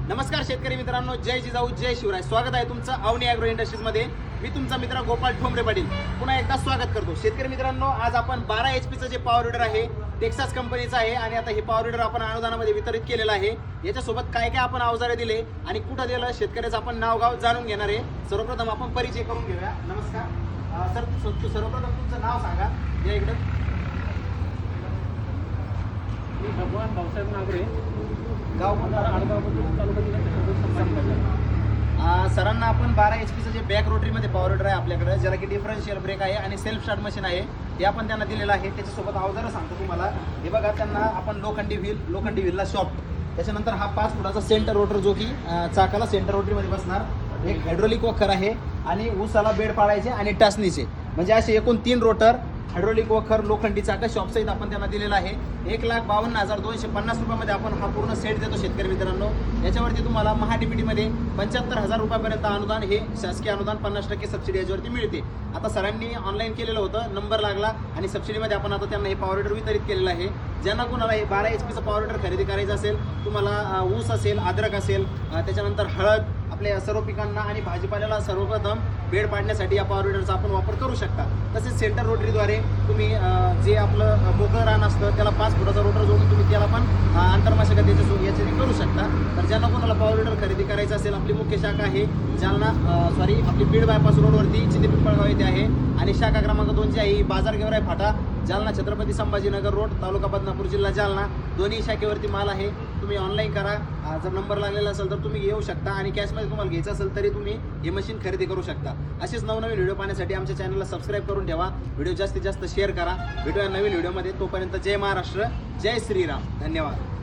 नमस्कार शेतकरी मित्रांनो, जय जिजाऊ जय शिवराय. स्वागत आहे तुमचं अवनी ॲग्रो इंडस्ट्रीज मध्ये. मी तुमचा मित्र गोपाल ठोंबरे पाटील पुन्हा एकदा स्वागत करतो. शेतकरी मित्रांनो, आज आपण 12 HP चं जे पॉवर विडर आहे टेक्सास कंपनीचं आहे आणि आता हे पॉवर विडर आपण अनुदानामध्ये वितरित केलेलं आहे. याच्यासोबत काय काय आपण अवजारे दिले आणि कुठं दिलं शेतकऱ्याचं आपण नाव गाव जाणून घेणार आहे. सर्वप्रथम आपण परिचय करून घेऊया. नमस्कार सर, सर्वप्रथम तुमचं नाव सांगा. या इकडे. मी भगवान भाऊसाहेब नागरे, गाव आडगाव तालुका जिल्हा. सरांना आपण 12 HP चं जे बॅक रोटरीमध्ये पॉवर विडर आहे आपल्याकडे, ज्याला की डिफरन्शियल ब्रेक आहे आणि सेल्फ स्टार्ट मशीन आहे, ते आपण त्यांना दिलेलं आहे. त्याच्यासोबत अवजारं सांगतो तुम्हाला. हे बघा, त्यांना आपण लोखंडी व्हीलला शॉफ्ट, त्याच्यानंतर हा 5 फुटाचा सेंटर रोटर जो की चाकाला सेंटर रोटरीमध्ये बसणार, एक हायड्रोलिक वखर आहे आणि ऊसाला बेड पाडायचे आणि टाचणीचे, म्हणजे असे एकूण 3 रोटर, हायड्रोलिक वखर, लोखंडी चाका शॉपसहित आपण त्यांना दिलेला आहे. 1,52,250 रुपयामध्ये आपण हा पूर्ण सेट देतो शेतकरी मित्रांनो. याच्यावरती तुम्हाला महाडीपीटीमध्ये 75,000 रुपयापर्यंत अनुदान, हे शासकीय अनुदान 50% सबसिडी याच्यावरती मिळते. आता सरांनी ऑनलाईन केलेलं होतं, नंबर लागला आणि सबसिडीमध्ये आपण आता त्यांना हे पॉवर विडर वितरित केलेलं आहे. ज्यांना कोणाला हे 12 HP चं पॉवर विडर खरेदी करायचं असेल, तुम्हाला ऊस असेल, अद्रक असेल, त्याच्यानंतर हळद, आपल्या सर्व पिकांना आणि भाजीपाल्याला सर्वप्रथम बेड पाडण्यासाठी या पॉवर विडरचा आपण वापर करू शकता. तसेच सेंटर रोटरीद्वारे तुम्ही जे आपलं मोकळं रान असतं त्याला 5 फुटाचा रोटर जोडून तुम्ही त्याला पण आंतरमाशगत याच्याने करू शकता. तर ज्यांना कोणाला पॉवर विडर खरेदी करायचं असेल, आपली मुख्य शाखा आहे जालना, आपली बीड बायपास रोडवरती चिंदे पिंपळगाव येथे आहे आणि शाखा क्रमांक 2 जी आहे बाजार गेवराई फाटा, जालना छत्रपती संभाजीनगर रोड, तालुका बदनापूर, जिल्हा जालना. दोन्ही शाखेवरती माल आहे. तुम्ही ऑनलाईन करा. जर नंबर लागलेला असेल तर तुम्ही येऊ शकता आणि कॅशमध्ये तुम्हाला घ्यायचं असेल तरी तुम्ही हे मशीन खरेदी करू शकता. असेच नवनवीन व्हिडिओ पाहण्यासाठी आमच्या चॅनलला सबस्क्राईब करून ठेवा. व्हिडिओ जास्तीत जास्त शेअर करा. भेटूया नवीन व्हिडिओमध्ये. तोपर्यंत जय महाराष्ट्र, जय श्रीराम. धन्यवाद.